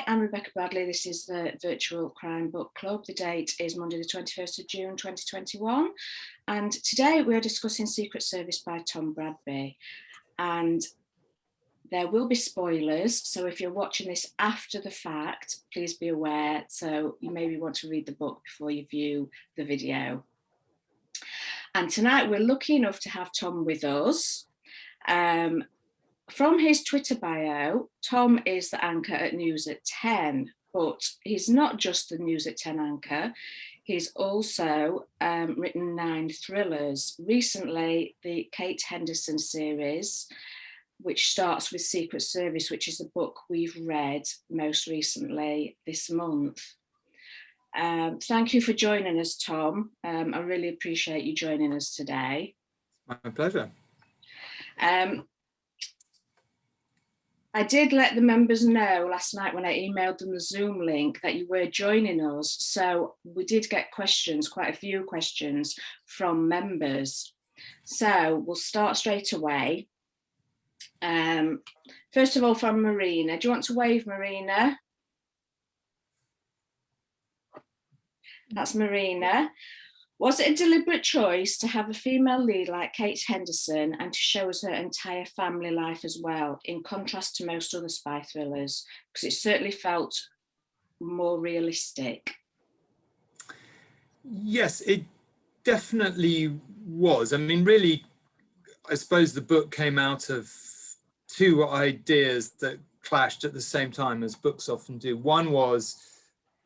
I'm Rebecca Bradley. This is the Virtual Crime Book Club. The date is Monday the 21st of June 2021. And today we're discussing Secret Service by Tom Bradby. And there will be spoilers. So if you're watching this after the fact, please be aware. So you maybe want to read the book before you view the video. And tonight we're lucky enough to have Tom with us. From his Twitter bio, Tom is the anchor at News at 10, but he's not just the News at 10 anchor. He's also written 9 thrillers. Recently, the Kate Henderson series, which starts with Secret Service, which is a book we've read most recently this month. Thank you for joining us, Tom. I really appreciate you joining us today. My pleasure. I did let the members know last night when I emailed them the Zoom link that you were joining us. So we did get questions, quite a few questions from members. So we'll start straight away. First of all, from Marina. Do you want to wave, Marina? That's Marina. Was it a deliberate choice to have a female lead like Kate Henderson and to show us her entire family life as well, in contrast to most other spy thrillers? Because it certainly felt more realistic. Yes, it definitely was. I mean, really, I suppose the book came out of 2 ideas that clashed at the same time, as books often do. One was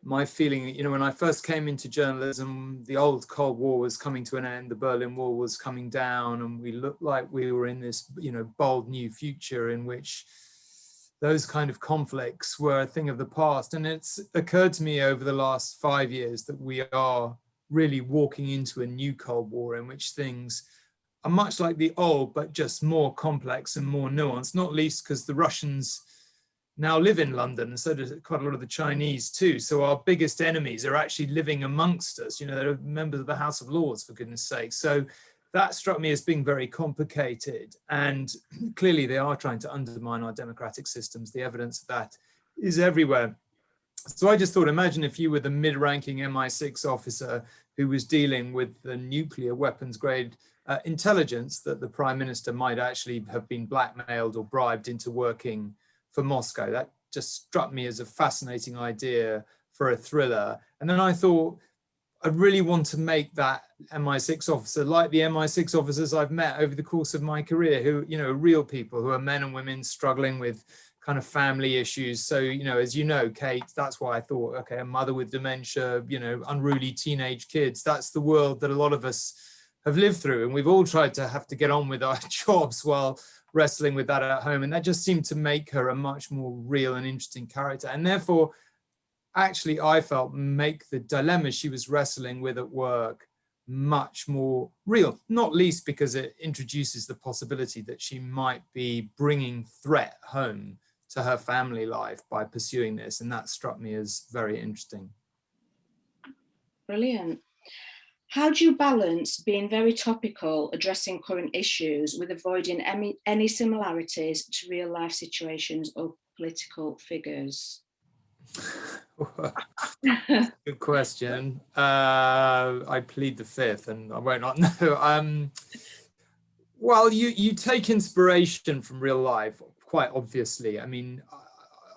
my feeling, you know, when I first came into journalism, the old Cold War was coming to an end, the Berlin Wall was coming down, and we looked like we were in this, you know, bold new future in which those kind of conflicts were a thing of the past. And it's occurred to me over the last 5 years that we are really walking into a new Cold War in which things are much like the old, but just more complex and more nuanced, not least because the Russians now live in London, and so does quite a lot of the Chinese too. So our biggest enemies are actually living amongst us. You know, they're members of the House of Lords, for goodness sake. So that struck me as being very complicated. And clearly they are trying to undermine our democratic systems. The evidence of that is everywhere. So I just thought, imagine if you were the mid-ranking MI6 officer who was dealing with the nuclear weapons grade intelligence that the Prime Minister might actually have been blackmailed or bribed into working for Moscow. That just struck me as a fascinating idea for a thriller. And then I thought, I really want to make that MI6 officer like the MI6 officers I've met over the course of my career, who, you know, real people who are men and women struggling with kind of family issues. So, you know, as you know, Kate, that's why I thought, okay, a mother with dementia, you know, unruly teenage kids, that's the world that a lot of us have lived through. And we've all tried to have to get on with our jobs while wrestling with that at home. And that just seemed to make her a much more real and interesting character. And therefore, actually, I felt make the dilemma she was wrestling with at work much more real, not least because it introduces the possibility that she might be bringing threat home to her family life by pursuing this. And that struck me as very interesting. Brilliant. How do you balance being very topical, addressing current issues, with avoiding any similarities to real life situations or political figures? Good question. I plead the fifth, and I won't not know. Well, you take inspiration from real life, quite obviously. I mean,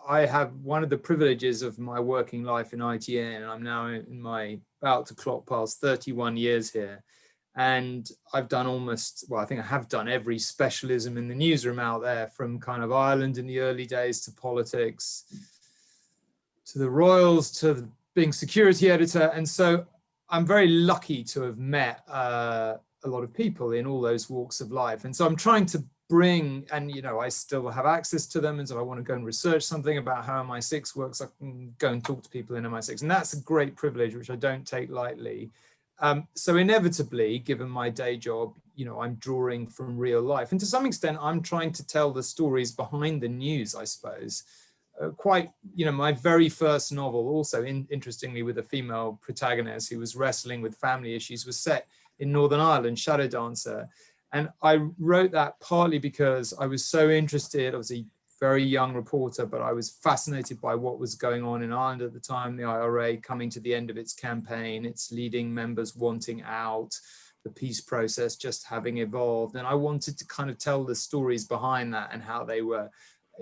I have one of the privileges of my working life in ITN, and I'm now in my about to clock past 31 years here. And I've done almost, well, I think I have done every specialism in the newsroom out there, from kind of Ireland in the early days to politics, to the Royals, to being security editor. And so I'm very lucky to have met a lot of people in all those walks of life. And so I'm trying to bring, and you know, I still have access to them, and so I want to go and research something about how MI6 works, I can go and talk to people in MI6, and that's a great privilege which I don't take lightly. So inevitably, given my day job, you know, I'm drawing from real life, and to some extent I'm trying to tell the stories behind the news, I suppose. Quite, you know, my very first novel, also interestingly with a female protagonist who was wrestling with family issues, was set in Northern Ireland, Shadow Dancer. And I wrote that partly because I was so interested, obviously very young reporter, but I was fascinated by what was going on in Ireland at the time, the IRA coming to the end of its campaign, its leading members wanting out, the peace process just having evolved. And I wanted to kind of tell the stories behind that and how they were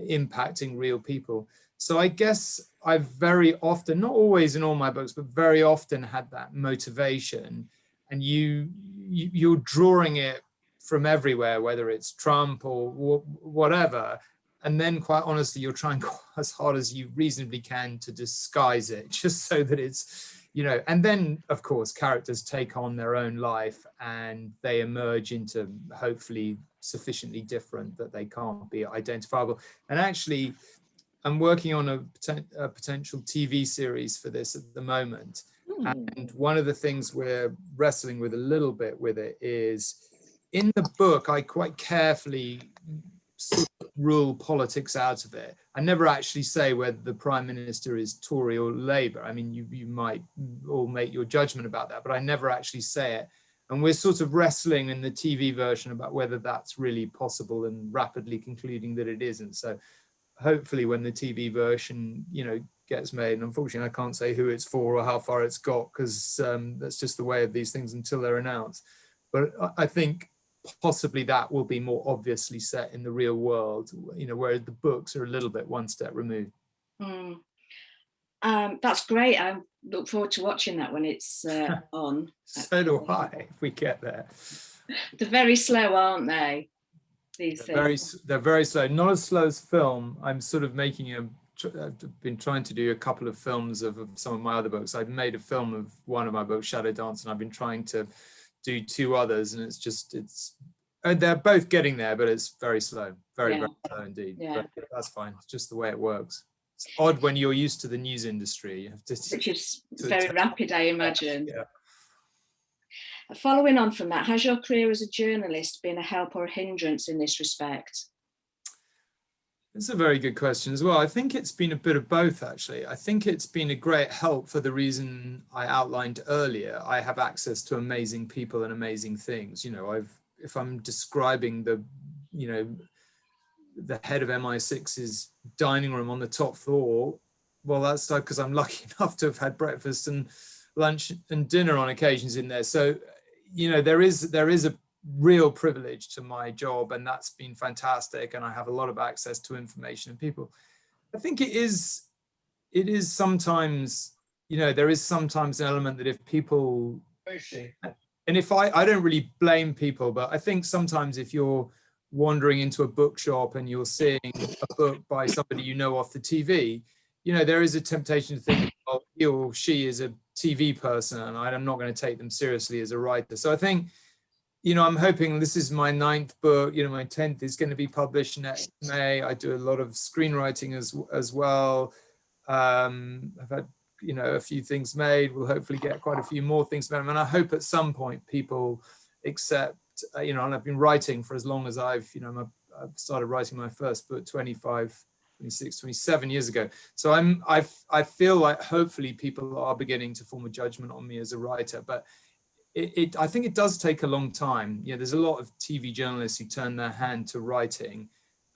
impacting real people. So I guess I've very often, not always in all my books, but very often had that motivation, and you're drawing it from everywhere, whether it's Trump or whatever. And then quite honestly, you're trying as hard as you reasonably can to disguise it, just so that it's, you know, and then of course characters take on their own life and they emerge into hopefully sufficiently different that they can't be identifiable. And actually, I'm working on a potential TV series for this at the moment. And one of the things we're wrestling with a little bit with it is, in the book, I quite carefully sort of rule politics out of it. I never actually say whether the Prime Minister is Tory or Labour. I mean, you might all make your judgment about that, but I never actually say it. And we're sort of wrestling in the TV version about whether that's really possible and rapidly concluding that it isn't. So hopefully when the TV version, you know, gets made, and unfortunately I can't say who it's for or how far it's got, because that's just the way of these things until they're announced. But I think possibly that will be more obviously set in the real world, you know, where the books are a little bit one step removed. That's great. I look forward to watching that when it's on. So do I, if we get there. They're very slow, aren't they? These things. They're very slow. Not as slow as film. I'm sort of making I've been trying to do a couple of films of some of my other books. I've made a film of one of my books, Shadow Dance, and I've been trying to do two others, and they're both getting there, but it's very slow, very slow indeed. Yeah. But that's fine. It's just the way it works. It's odd when you're used to the news industry. You have to, which is very rapid, I imagine. Yeah. Following on from that, has your career as a journalist been a help or a hindrance in this respect? It's a very good question as well. I think it's been a bit of both, actually. I think it's been a great help for the reason I outlined earlier. I have access to amazing people and amazing things. You know, if I'm describing the head of MI6's dining room on the top floor, well, that's because I'm lucky enough to have had breakfast and lunch and dinner on occasions in there. So, you know, there is a real privilege to my job, and that's been fantastic. And I have a lot of access to information and people. I think it is sometimes, you know, there is sometimes an element that if people, and if I don't really blame people, but I think sometimes if you're wandering into a bookshop and you're seeing a book by somebody you know off the TV, you know, there is a temptation to think, oh, he or she is a TV person and I'm not going to take them seriously as a writer. So I think, you know, I'm hoping, this is my 9th book, you know, my 10th is going to be published next May. I do a lot of screenwriting as well. I've had, you know, a few things made. We'll hopefully get quite a few more things made. And I hope at some point people accept, you know, and I've been writing for as long as I've started writing my first book 25, 26, 27 years ago. So I feel like hopefully people are beginning to form a judgment on me as a writer, but I think it does take a long time. You know, there's a lot of TV journalists who turn their hand to writing,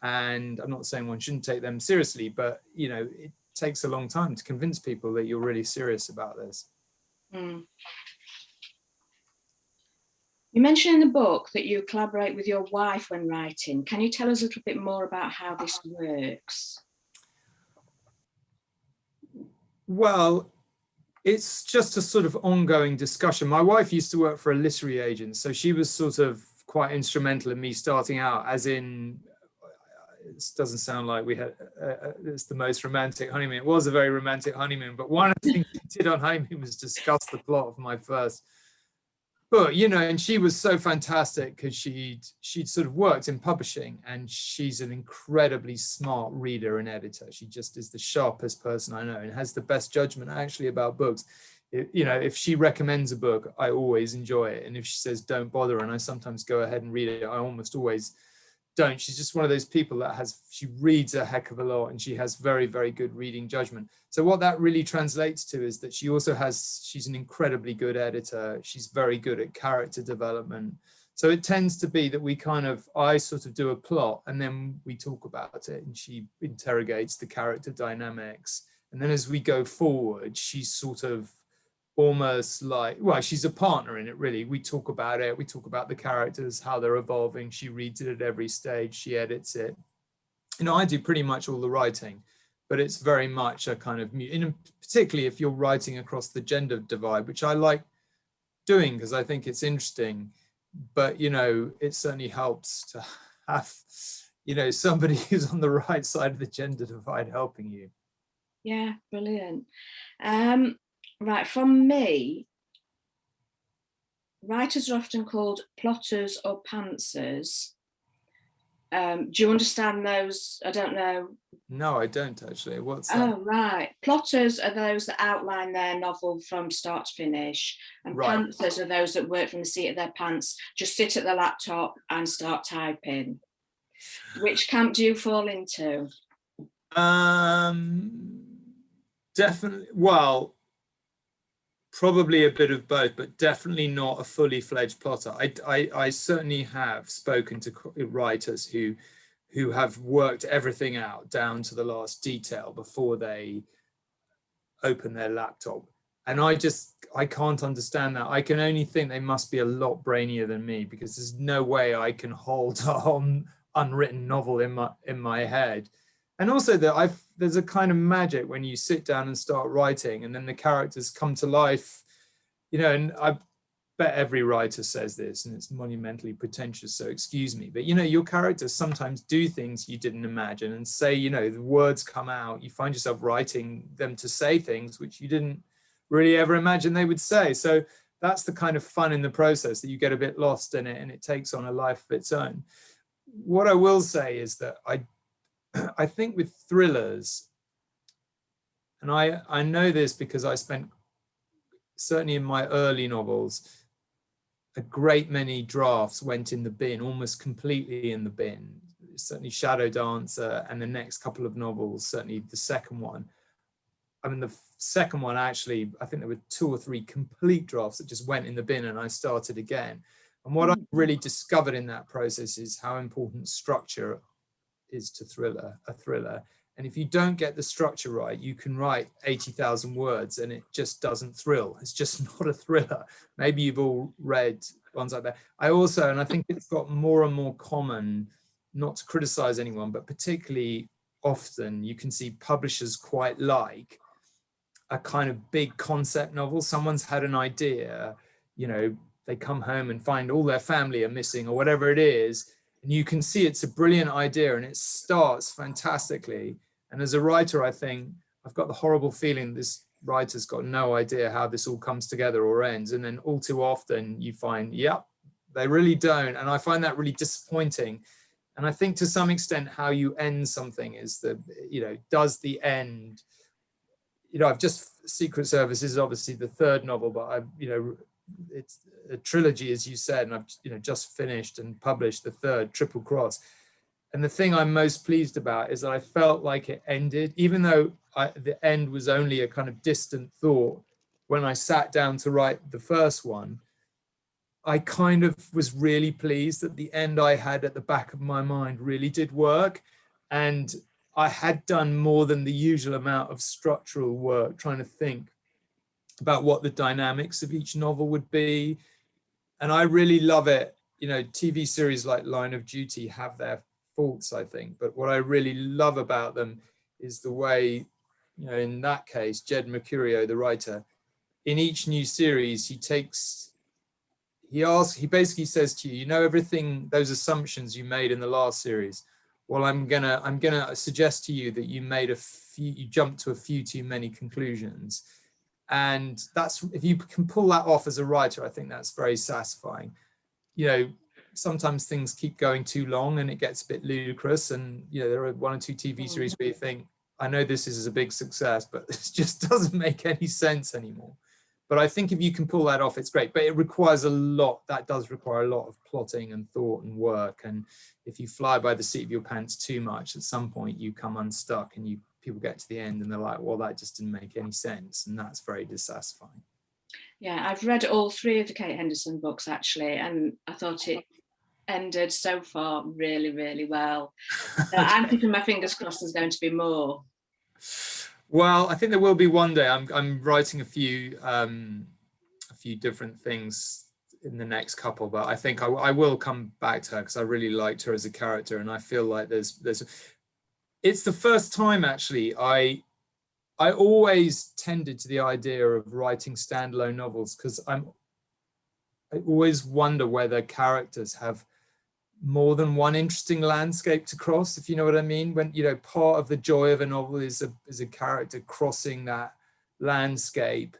and I'm not saying one shouldn't take them seriously, but, you know, it takes a long time to convince people that you're really serious about this. You mentioned in the book that you collaborate with your wife when writing. Can you tell us a little bit more about how this works? Well, it's just a sort of ongoing discussion. My wife used to work for a literary agent, so she was sort of quite instrumental in me starting out, as in, it doesn't sound like we had it's the most romantic honeymoon. It was a very romantic honeymoon, but one of the things we did on honeymoon was discuss the plot of my first book, you know, and she was so fantastic because she'd sort of worked in publishing, and she's an incredibly smart reader and editor. She just is the sharpest person I know and has the best judgment actually about books. You know, if she recommends a book, I always enjoy it. And if she says don't bother, and I sometimes go ahead and read it, I almost always don't. She's just one of those people that she reads a heck of a lot, and she has very, very good reading judgment. So what that really translates to is that she's an incredibly good editor. She's very good at character development. So it tends to be that I sort of do a plot and then we talk about it and she interrogates the character dynamics. And then as we go forward, she's sort of almost like, well, she's a partner in it, really. We talk about it, we talk about the characters, how they're evolving. She reads it at every stage, she edits it. I do pretty much all the writing, but it's very much a kind of, particularly if you're writing across the gender divide, which I like doing because I think it's interesting. But it certainly helps to have somebody who's on the right side of the gender divide helping you. Yeah, brilliant. Right, from me, writers are often called plotters or pantsers. Do you understand those? I don't know. No, I don't actually. What's that? Oh, right. Plotters are those that outline their novel from start to finish, and right. Pantsers are those that work from the seat of their pants, just sit at the laptop and start typing. Which camp do you fall into? Definitely. Well, probably a bit of both, but definitely not a fully fledged plotter. I certainly have spoken to writers who have worked everything out down to the last detail before they open their laptop. And I can't understand that. I can only think they must be a lot brainier than me, because there's no way I can hold a whole unwritten novel in my head. And also that there's a kind of magic when you sit down and start writing and then the characters come to life, and I bet every writer says this and it's monumentally pretentious, so excuse me, but your characters sometimes do things you didn't imagine and say, the words come out, you find yourself writing them to say things which you didn't really ever imagine they would say. So that's the kind of fun in the process, that you get a bit lost in it and it takes on a life of its own. What I will say is that I think with thrillers, and I know this because I spent, certainly in my early novels, a great many drafts went in the bin, almost completely in the bin. Certainly Shadow Dancer and the next couple of novels, certainly the second one. I mean, the second one, actually, I think there were 2 or 3 complete drafts that just went in the bin and I started again. And what I really discovered in that process is how important structure is to a thriller. And if you don't get the structure right, you can write 80,000 words and it just doesn't thrill. It's just not a thriller. Maybe you've all read ones like that. And I think it's got more and more common, not to criticize anyone, but particularly often you can see publishers quite like a kind of big concept novel. Someone's had an idea, they come home and find all their family are missing or whatever it is. And you can see it's a brilliant idea and it starts fantastically. And as a writer, I think I've got the horrible feeling this writer's got no idea how this all comes together or ends. And then all too often you find, yep, they really don't. And I find that really disappointing. And I think to some extent how you end something is does the end, I've just, Secret Service is obviously the 3rd novel, but it's a trilogy, as you said, and I've just finished and published the 3rd, Triple Cross. And the thing I'm most pleased about is that I felt like it ended, even though the end was only a kind of distant thought. When I sat down to write the first one, I kind of was really pleased that the end I had at the back of my mind really did work. And I had done more than the usual amount of structural work, trying to think about what the dynamics of each novel would be. And I really love it. TV series like Line of Duty have their faults, I think, but what I really love about them is the way, in that case, Jed Mercurio, the writer, in each new series, he basically says to you, everything, those assumptions you made in the last series, well, I'm gonna suggest to you that you jumped to a few too many conclusions. And that's, if you can pull that off as a writer, I think that's very satisfying. Sometimes things keep going too long and it gets a bit ludicrous. And, there are 1 or 2 TV series where you think, I know this is a big success, but this just doesn't make any sense anymore. But I think if you can pull that off, it's great. But it requires that does require a lot of plotting and thought and work. And if you fly by the seat of your pants too much, at some point you come unstuck and people get to the end and they're like, well, that just didn't make any sense. And that's very dissatisfying. Yeah, I've read all 3 of the Kate Henderson books actually, and I thought it ended so far really, really well. I'm keeping my fingers crossed there's going to be more. Well, I think there will be one day. I'm writing a few different things in the next couple, but I think I will come back to her because I really liked her as a character, and I feel like it's the first time actually I always tended to the idea of writing standalone novels because I always wonder whether characters have more than one interesting landscape to cross, if you know what I mean. When, you know, part of the joy of a novel is a character crossing that landscape,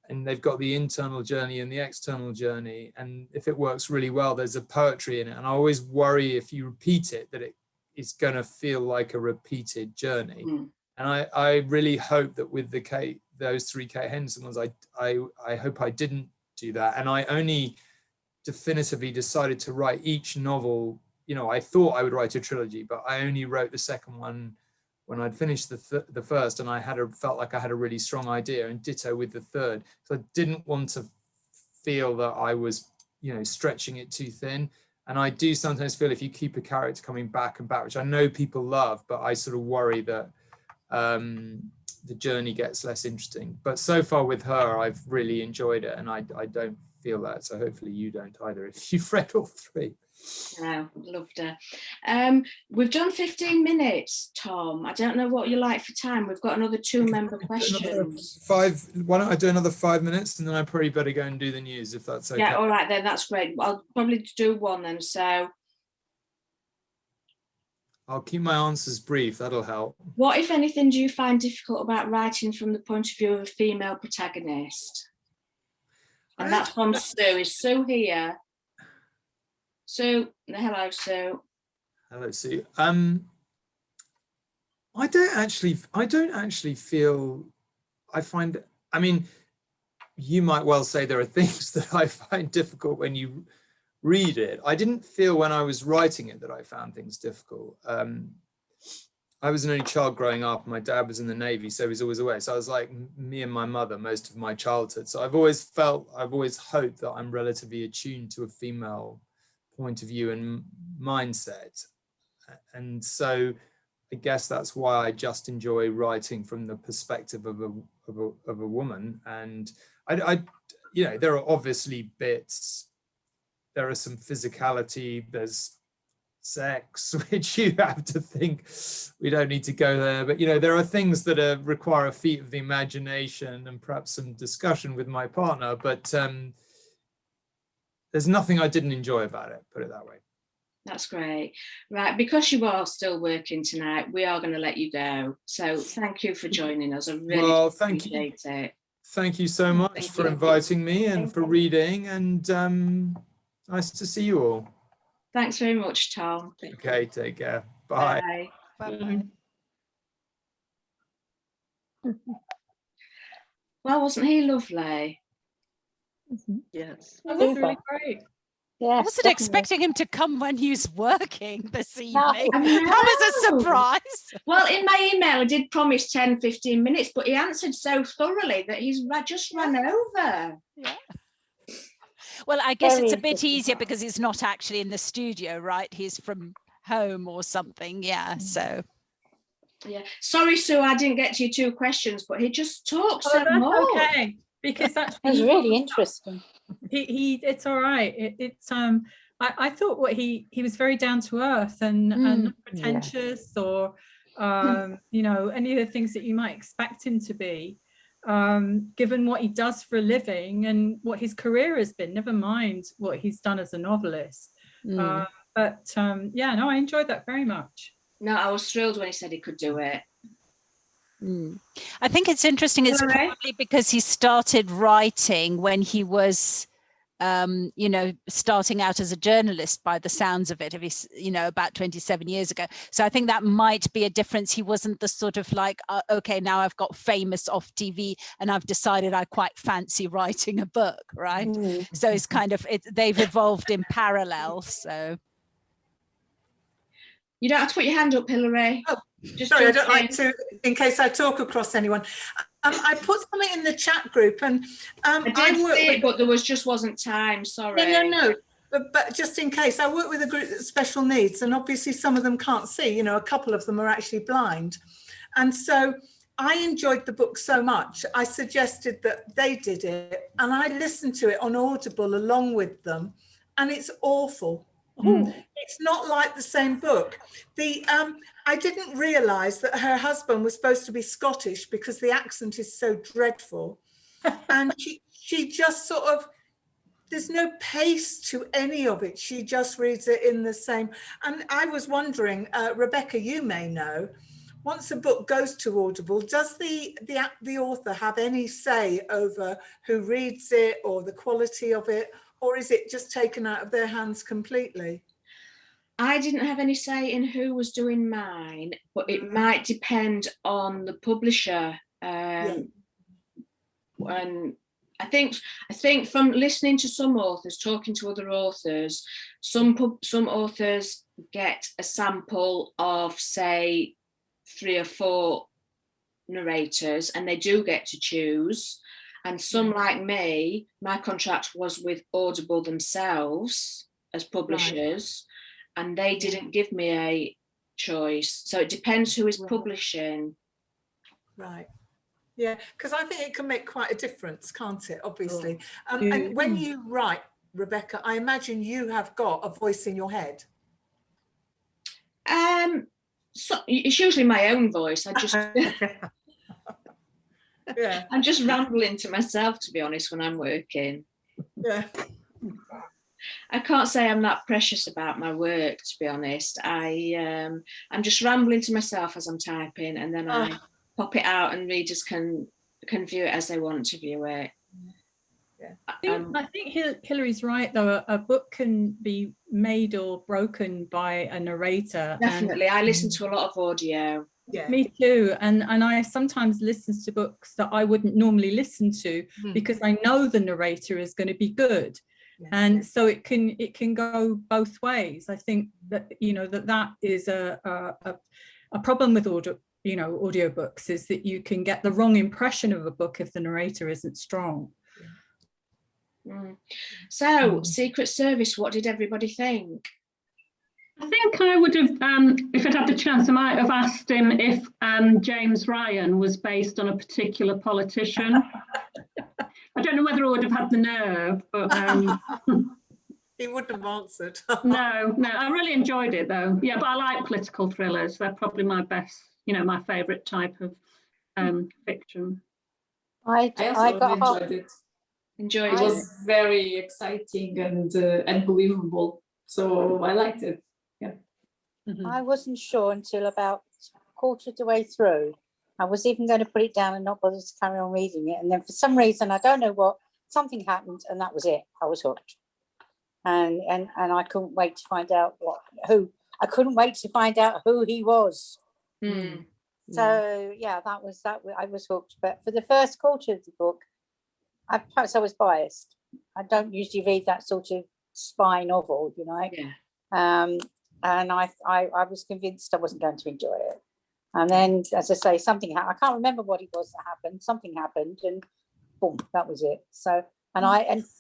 and they've got the internal journey and the external journey, and if it works really well, there's a poetry in it. And I always worry if you repeat it that it's going to feel like a repeated journey. And I really hope that with those 3 Kate Henderson ones, I hope I didn't do that, and I only definitively decided to write each novel. You know, I thought I would write a trilogy, but I only wrote the second one when I'd finished the first, and I felt like I had a really strong idea, and ditto with the third. So I didn't want to feel that I was, you know, stretching it too thin. And I do sometimes feel if you keep a character coming back and back, which I know people love, but I sort of worry that the journey gets less interesting. But so far with her, I've really enjoyed it, and I don't feel that, so hopefully you don't either if you've read all 3. No, loved her. We've done 15 minutes, Tom. I don't know what you like for time. We've got another 2 member questions. 5. Why don't I do another 5 minutes, and then I probably better go and do the news, if that's okay. Yeah, all right then, that's great. I'll probably do 1 then. So I'll keep my answers brief, that'll help. what, if anything, do you find difficult about writing from the point of view of a female protagonist? And that's from Sue. Is Sue here? Sue, hello, Sue. Hello, Sue. I don't actually feel, I mean, you might well say there are things that I find difficult when you read it. I didn't feel when I was writing it that I found things difficult. I was an only child growing up. My dad was in the Navy, so he was always away. So I was like me and my mother most of my childhood. So I've always hoped that I'm relatively attuned to a female point of view and mindset. And so I guess that's why I just enjoy writing from the perspective of a woman. And I you know, there are obviously bits, there are some physicality, there's sex, which you have to think we don't need to go there, but you know, there are things that require a feat of the imagination and perhaps some discussion with my partner, but there's nothing I didn't enjoy about it, put it that way. That's great. Right, because you are still working tonight, we are going to let you go. So thank you for joining us. I really appreciate it. Thank you so much for inviting me and for reading, and nice to see you all. Thanks very much, Tom. Okay, take care. Bye. Bye. Bye-bye. Well, wasn't he lovely? Yes. That was really great. Yes, I wasn't definitely. expecting him to come when he's working this evening. No. That was a surprise. Well, in my email, I did promise 10, 15 minutes, but he answered so thoroughly that he's just run over. Yeah. Well, I guess Very it's a bit interesting. easier because he's not actually in the studio, right? He's from home or something. Yeah. So. Yeah. Sorry, Sue, I didn't get to your 2 questions, but he just talks so that's much. okay, because That was really interesting. he it's all right. It's I thought what he was very down to earth and not pretentious or you know, any of the things that you might expect him to be, given what he does for a living and what his career has been, never mind what he's done as a novelist. But yeah, no, I enjoyed that very much. No, I was thrilled when he said he could do it. I think it's interesting. It's probably because he started writing when he was, you know, starting out as a journalist by the sounds of it, if he's, you know, about 27 years ago. So I think that might be a difference. He wasn't the sort of like, okay, now I've got famous off TV and I've decided I quite fancy writing a book, right? So it's kind of, they've evolved in parallel. So. You don't have to put your hand up, Hilary. Oh, sorry, I don't like to, in case I talk across anyone. I put something in the chat group, and I did see it, but there wasn't time. Sorry. No. But just in case, I work with a group that's special needs, and obviously some of them can't see. You know, a couple of them are actually blind, and so I enjoyed the book so much. I suggested that they did it, and I listened to it on Audible along with them, and it's awful. It's not like the same book. I didn't realise that her husband was supposed to be Scottish because the accent is so dreadful, and she just sort of, there's no pace to any of it. She just reads it in the same. And I was wondering, Rebecca, you may know, once a book goes to Audible, does the author have any say over who reads it or the quality of it, or is it just taken out of their hands completely? I didn't have any say in who was doing mine, but it might depend on the publisher. And I think from listening to some authors, talking to other authors, some authors get a sample of, say, 3 or 4 narrators, and they do get to choose. And some, like me, my contract was with Audible themselves as publishers, and they didn't give me a choice. So it depends who is publishing. Right. Yeah, because I think it can make quite a difference, can't it? Obviously. And when you write, Rebecca, I imagine you have got a voice in your head. So it's usually my own voice. I just I'm just rambling to myself, to be honest, when I'm working. Yeah. I can't say I'm that precious about my work, to be honest. I'm just rambling to myself as I'm typing, and then I pop it out and readers can view it as they want to view it. Yeah. I think Hillary's right, though. A book can be made or broken by a narrator. Definitely. I listen to a lot of audio. Yeah. Me too. And I sometimes listen to books that I wouldn't normally listen to because I know the narrator is going to be good. Yeah. And so it can go both ways. I think that, you know, that is a problem with audiobooks, is that you can get the wrong impression of a book if the narrator isn't strong. So, Secret Service, what did everybody think? I think I would have, if I'd had the chance, I might have asked him if James Ryan was based on a particular politician. I don't know whether I would have had the nerve, but he wouldn't have answered. No, I really enjoyed it though. Yeah, but I like political thrillers. They're probably my best, my favourite type of fiction. I also enjoyed it. It was very exciting and believable, so I liked it. Yeah. I wasn't sure until about quarter of the way through. I was even going to put it down and not bother to carry on reading it, and then for some reason, I don't know what, something happened, and that was it. I was hooked, and I couldn't wait to find out I couldn't wait to find out who he was. So yeah, that was I was hooked. But for the first quarter of the book, perhaps I was biased. I don't usually read that sort of spy novel, and I was convinced I wasn't going to enjoy it. And then, as I say, something happened. I can't remember what it was that happened. Something happened, and boom, that was it. So, and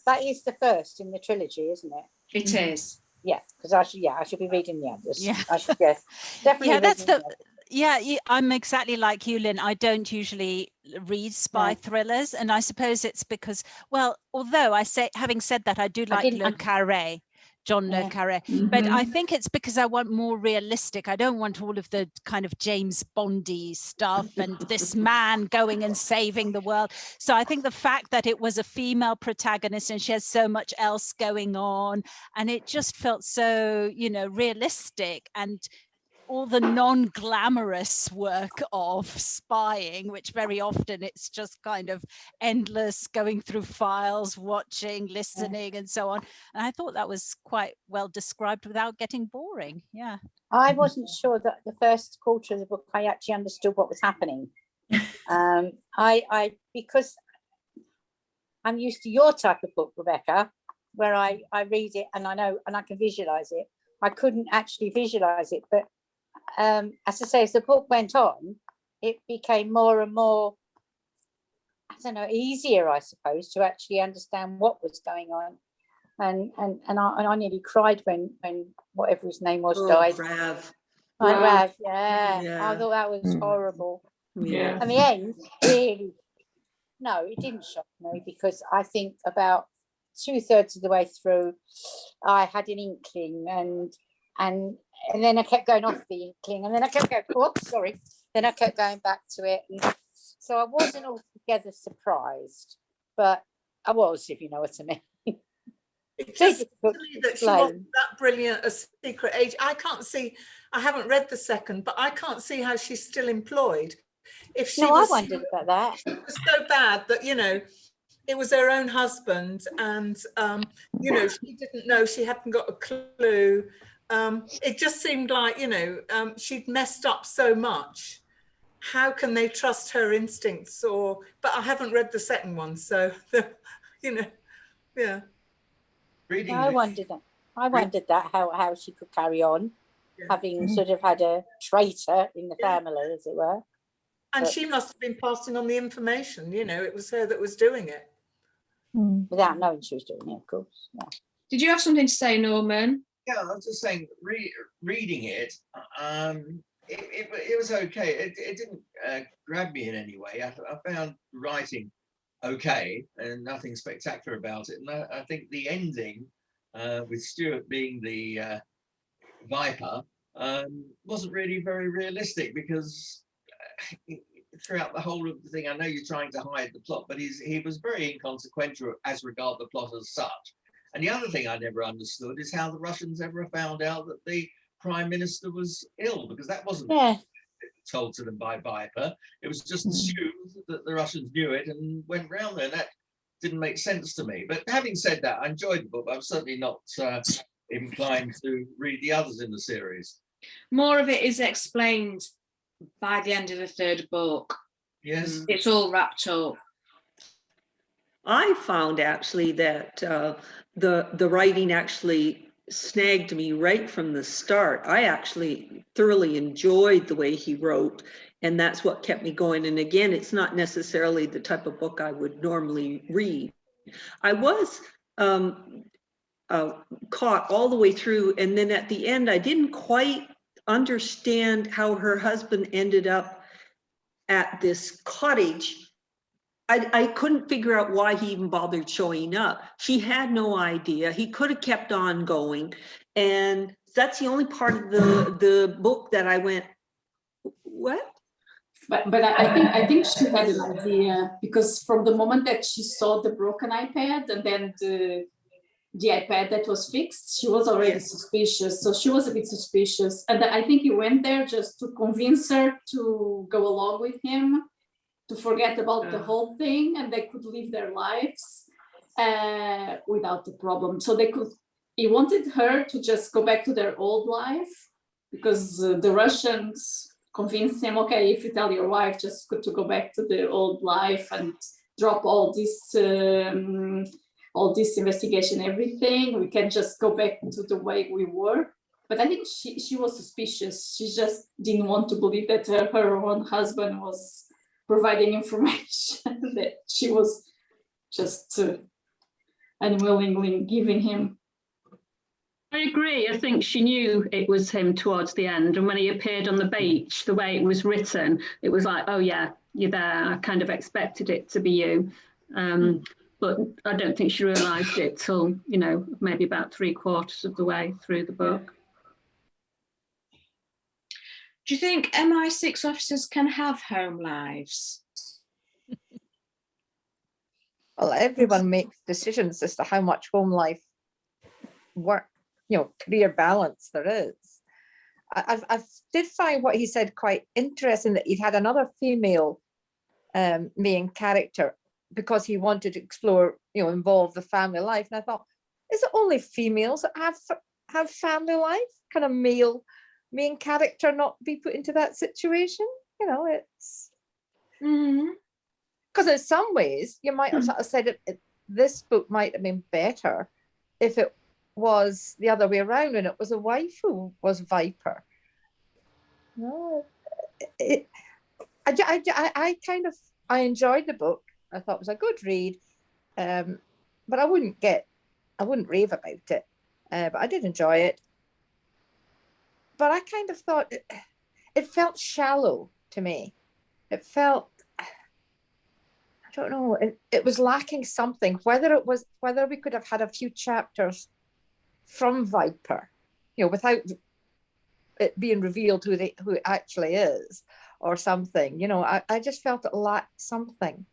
that is the first in the trilogy, isn't it? It is. Yeah, because I should be reading the others. Yeah, I should, definitely. Yeah, that's the. Yeah, I'm exactly like you, Lynn. I don't usually read spy thrillers, and I suppose it's because, well, although having said that, I do like Le Carré, John Le Carré, but I think it's because I want more realistic. I don't want all of the kind of James Bondy stuff and this man going and saving the world. So I think the fact that it was a female protagonist and she has so much else going on, and it just felt so, realistic, and all the non-glamorous work of spying, which very often it's just kind of endless going through files, watching, listening, and so on. And I thought that was quite well described without getting boring. Yeah. I wasn't sure that the first quarter of the book I actually understood what was happening. Because I'm used to your type of book, Rebecca, where I read it and I know and I can visualize it. I couldn't actually visualize it, but as I say, as the book went on, it became more and more don't know, easier, I suppose, to actually understand what was going on. And I nearly cried when whatever his name was died. Rav. Like Rav. Rav, yeah. I thought that was horrible. Yeah. And the end, really, no, it didn't shock me, because I think about 2/3 of the way through, I had an inkling, and then I kept going off the inkling, and then I kept going, oops, sorry. Then I kept going back to it. And so I wasn't altogether surprised, but I was, if you know what I mean. It's just silly that she wasn't that brilliant a secret agent. I can't see, I haven't read the second, but I can't see how she's still employed. If she was, I wondered about that. She was so bad that, you know, it was her own husband, and you know, she didn't know, she hadn't got a clue. It just seemed like, you know, she'd messed up so much. How can they trust her instincts? But I haven't read the second one, so you know, yeah. I wondered that how she could carry on, having sort of had a traitor in the family, as it were. And she must have been passing on the information, you know, it was her that was doing it. Without knowing she was doing it, of course. Yeah. Did you have something to say, Norman? Yeah, I was just saying, reading it, it was okay. It didn't grab me in any way. I found writing okay and nothing spectacular about it. And I think the ending, with Stuart being the Viper, wasn't really very realistic, because throughout the whole of the thing, I know you're trying to hide the plot, but he was very inconsequential as regard the plot as such. And the other thing I never understood is how the Russians ever found out that the Prime Minister was ill, because that wasn't told to them by Viper. It was just assumed that the Russians knew it and went round there. And that didn't make sense to me. But having said that, I enjoyed the book. I'm certainly not inclined to read the others in the series. More of it is explained by the end of the third book. Yes. It's all wrapped up. I found actually that the writing actually snagged me right from the start. I actually thoroughly enjoyed the way he wrote, and that's what kept me going. And again, it's not necessarily the type of book I would normally read. I was caught all the way through, and then at the end, I didn't quite understand how her husband ended up at this cottage. I couldn't figure out why he even bothered showing up. She had no idea. He could have kept on going. And that's the only part of the book that I went, what? But I think she had an idea, because from the moment that she saw the broken iPad and then the iPad that was fixed, she was already suspicious. So she was a bit suspicious. And I think he went there just to convince her to go along with him, to forget about the whole thing, and they could live their lives without the problem. So he wanted her to just go back to their old life, because the Russians convinced him, okay, if you tell your wife just to go back to the old life and drop all this investigation, everything, we can just go back to the way we were. But I think she was suspicious. She just didn't want to believe that her own husband was providing information that she was just unwillingly giving him. I agree. I think she knew it was him towards the end. And when he appeared on the beach, the way it was written, it was like, oh yeah, you're there. I kind of expected it to be you. But I don't think she realised it till, you know, maybe about 3/4 of the way through the book. Do you think MI6 officers can have home lives? Well, everyone makes decisions as to how much home life work, you know, career balance there is. I did find what he said quite interesting, that he'd had another female main character because he wanted to explore, you know, involve the family life. And I thought, is it only females that have family life? Can a male main character not be put into that situation? You know, it's because in some ways you might have sort of said this book might have been better if it was the other way around and it was a wife who was Viper. No, I enjoyed the book. I thought it was a good read, but I wouldn't rave about it. But I did enjoy it. But I kind of thought it felt shallow to me. It felt, I don't know, it was lacking something. Whether we could have had a few chapters from Viper, without it being revealed who it actually is, or something. I just felt it lacked something.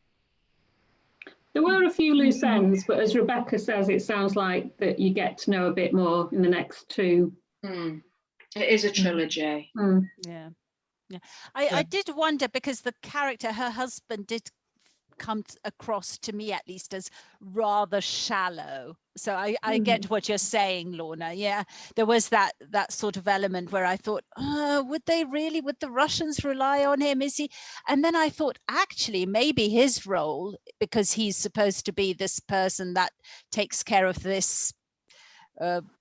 There were a few loose ends, but as Rebecca says, it sounds like that you get to know a bit more in the next two. It is a trilogy. Yeah. I did wonder, because the character, her husband, did come across to me at least as rather shallow. So I get what you're saying, Lorna. Yeah, there was that sort of element where I thought, would the Russians rely on him? Is he? And then I thought, actually, maybe his role, because he's supposed to be this person that takes care of this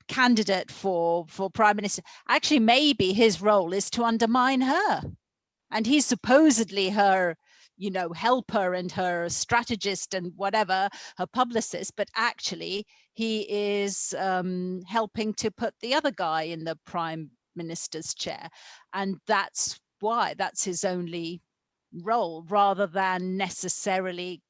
candidate for prime minister, actually maybe his role is to undermine her, and he's supposedly her helper and her strategist and whatever, her publicist, but actually he is helping to put the other guy in the prime minister's chair, and that's his only role, rather than necessarily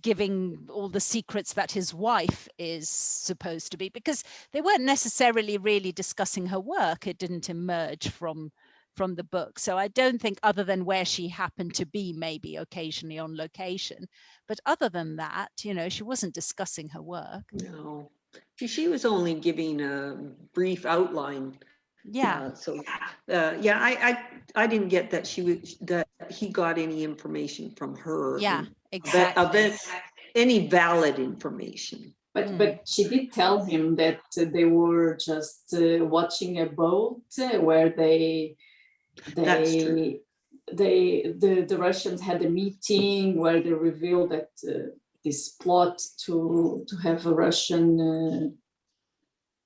giving all the secrets that his wife is supposed to be, because they weren't necessarily really discussing her work. It didn't emerge from the book. So I don't think, other than where she happened to be maybe occasionally on location, but other than that, she wasn't discussing her work. No, she was only giving a brief outline. Yeah. I didn't get that that he got any information from her. Yeah, exactly. Any valid information. But she did tell him that they were just watching a boat where the Russians had a meeting where they revealed that this plot to have a Russian,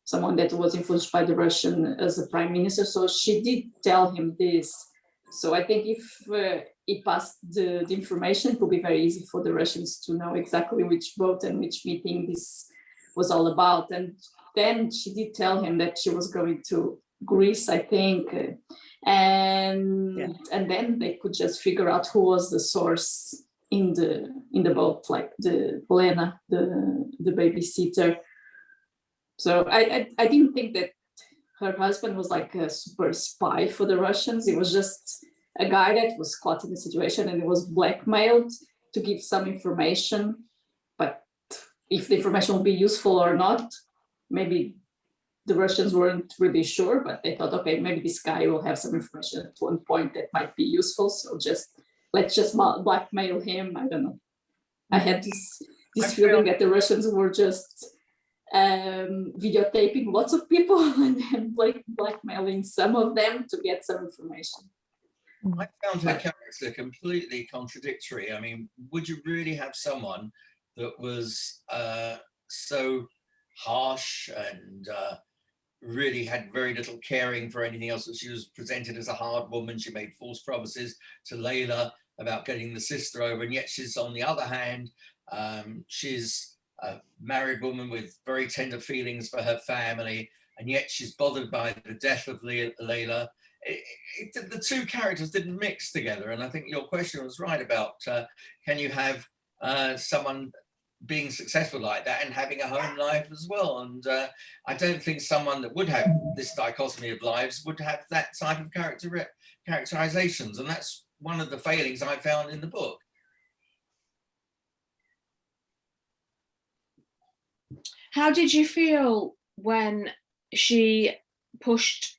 someone that was influenced by the Russian as a prime minister. So she did tell him this. So I think if he passed the information, it would be very easy for the Russians to know exactly which boat and which meeting this was all about. And then she did tell him that she was going to Greece, I think. And then they could just figure out who was the source in the boat, like the Lena, the babysitter. So I didn't think that her husband was like a super spy for the Russians. It was just a guy that was caught in the situation and it was blackmailed to give some information. But if the information will be useful or not, maybe the Russians weren't really sure, but they thought, okay, maybe this guy will have some information at one point that might be useful. So let's just blackmail him. I don't know. I had this feeling that the Russians were just videotaping lots of people and then blackmailing some of them to get some information. I found her character completely contradictory. I mean, would you really have someone that was so harsh and really had very little caring for anything else? That she was presented as a hard woman. She made false promises to Layla about getting the sister over, and yet she's, on the other hand, she's a married woman with very tender feelings for her family, and yet she's bothered by the death of Layla. The two characters didn't mix together, and I think your question was right about can you have someone being successful like that and having a home life as well? And I don't think someone that would have this dichotomy of lives would have that type of characterizations, and that's one of the failings I found in the book. How did you feel when she pushed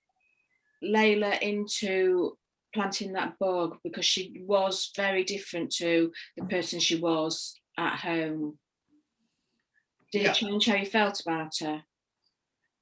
Layla into planting that bug, because she was very different to the person she was at home? Did it change how you felt about her?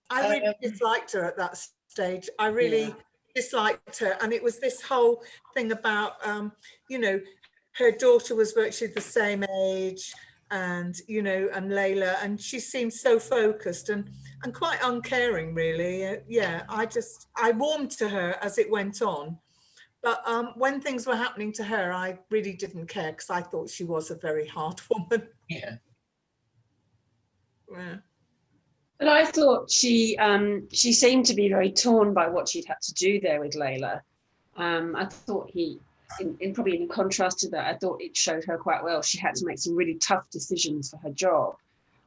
I really disliked her at that stage. I really disliked her, and it was this whole thing about her daughter was virtually the same age, and and Layla, and she seemed so focused and quite uncaring, really. I warmed to her as it went on, But when things were happening to her, I really didn't care because I thought she was a very hard woman. Yeah. Yeah. But I thought she seemed to be very torn by what she'd had to do there with Layla. I thought probably in contrast to that, I thought it showed her quite well. She had to make some really tough decisions for her job,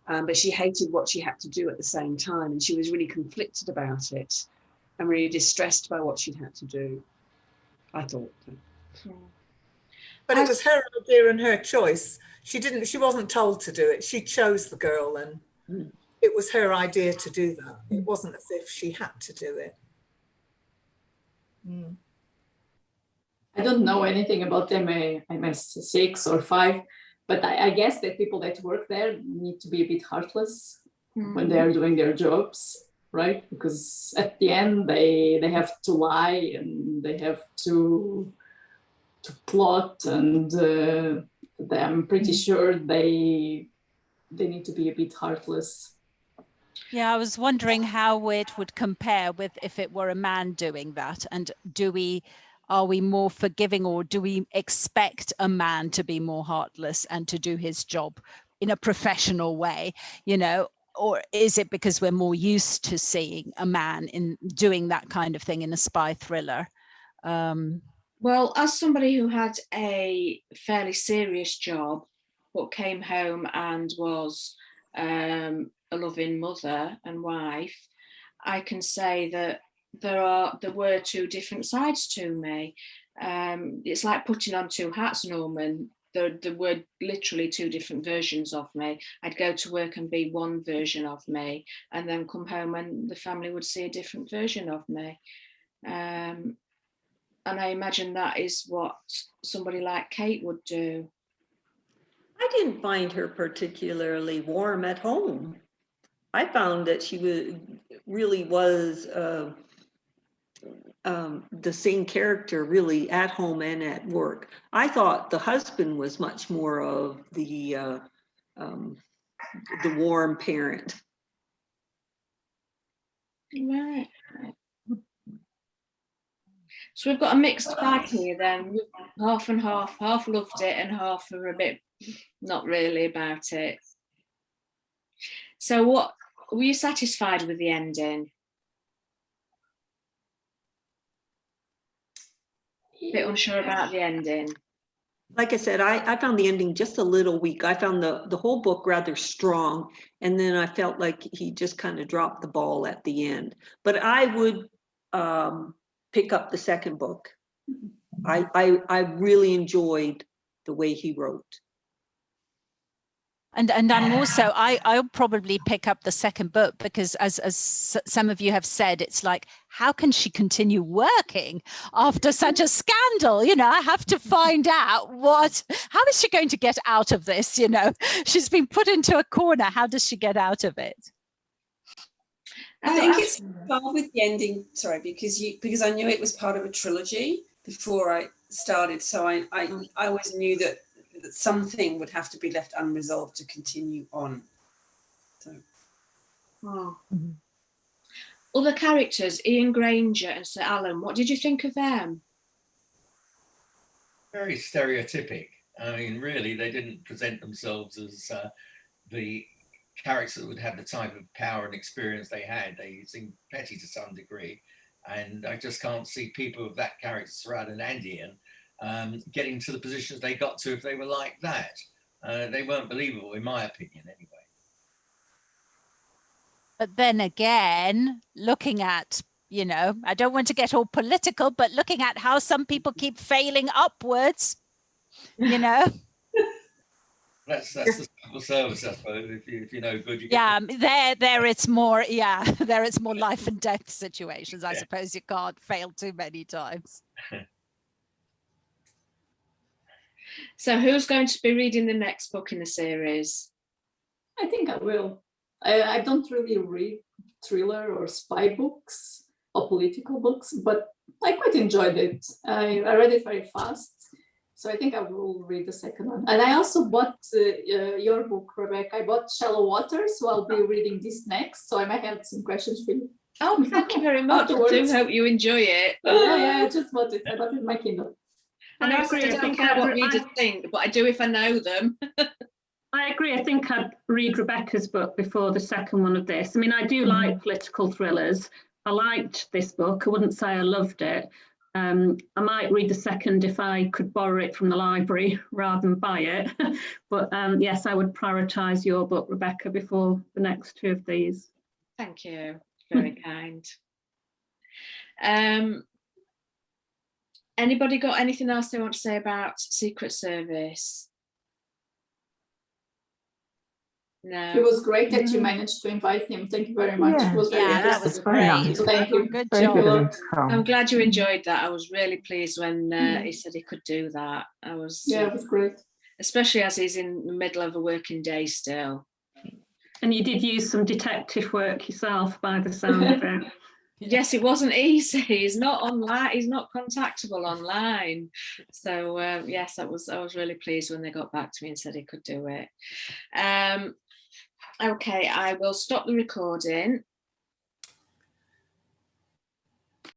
but she hated what she had to do at the same time, and she was really conflicted about it and really distressed by what she'd had to do, I thought. But it was her idea and her choice. She wasn't told to do it. She chose the girl, and it was her idea to do that. It wasn't as if she had to do it. I don't know anything about MS6 or 5, but I guess that people that work there need to be a bit heartless when they are doing their jobs, right? Because at the end they have to lie and they have to plot, and I'm pretty sure they need to be a bit heartless. Yeah, I was wondering how it would compare with if it were a man doing that, and are we more forgiving, or do we expect a man to be more heartless and to do his job in a professional way, you know? Or is it because we're more used to seeing a man in doing that kind of thing in a spy thriller? Well, as somebody who had a fairly serious job, but came home and was a loving mother and wife, I can say that there were two different sides to me. It's like putting on two hats, Norman. There were literally two different versions of me. I'd go to work and be one version of me, and then come home and the family would see a different version of me. And I imagine that is what somebody like Kate would do. I didn't find her particularly warm at home. I found that she really was the same character, really, at home and at work. I thought the husband was much more of the warm parent. Right. So we've got a mixed bag here then, half and half loved it and half are a bit not really about it. So what, were you satisfied with the ending? A bit unsure about the ending. Like I said, I found the ending just a little weak. I found the whole book rather strong, and then I felt like he just kind of dropped the ball at the end. But I would pick up the second book. I really enjoyed the way he wrote. And I'm also, I'll probably pick up the second book because as some of you have said, it's like, how can she continue working after such a scandal? You know, I have to find out how is she going to get out of this? You know, she's been put into a corner. How does she get out of it? I think it's hard with the ending, sorry, because I knew it was part of a trilogy before I started. So I always knew that something would have to be left unresolved to continue on. So. Other characters, Ian Granger and Sir Alan, what did you think of them? Very stereotypic. I mean, really, they didn't present themselves as the characters that would have the type of power and experience they had. They seemed petty to some degree, and I just can't see people of that character, Sir Alan and Ian, getting to the positions they got to if they were like that. They weren't believable, in my opinion, anyway. But then again, looking at, you know, I don't want to get all political, but looking at how some people keep failing upwards, you know. That's the civil service, I suppose. If you know good, you get there it's more, there it's more life and death situations. I suppose you can't fail too many times. So who's going to be reading the next book in the series? I think I will. I don't really read thriller or spy books or political books, but I quite enjoyed it. I read it very fast, so I think I will read the second one. And I also bought your book, Rebecca. I bought Shallow Water, so I'll be reading this next, so I might have some questions for you. Oh, thank you very much. I do Afterwards. hope you enjoy it. Yeah, I just bought it. I got it in my Kindle. I know I agree. I don't think care what readers think, but I do if I know them. I agree. I think I'd read Rebecca's book before the second one of this. I mean, I do like political thrillers. I liked this book. I wouldn't say I loved it. I might read the second if I could borrow it from the library rather than buy it. But yes, I would prioritise your book, Rebecca, before the next two of these. Thank you. Very kind. Anybody got anything else they want to say about Secret Service? No. It was great that you managed to invite him. Thank you very much. Yeah. It was very Yeah, that interesting. was great. Thank you. Good Very job. good Thank of you. him to come. I'm glad you enjoyed that. I was really pleased when he said he could do that. I was, Yeah, it was great. especially as he's in the middle of a working day still. And you did use some detective work yourself by the sound of it. Yes, it wasn't easy. He's not online. He's not contactable online. So yes, I was really pleased when they got back to me and said he could do it. Okay, I will stop the recording.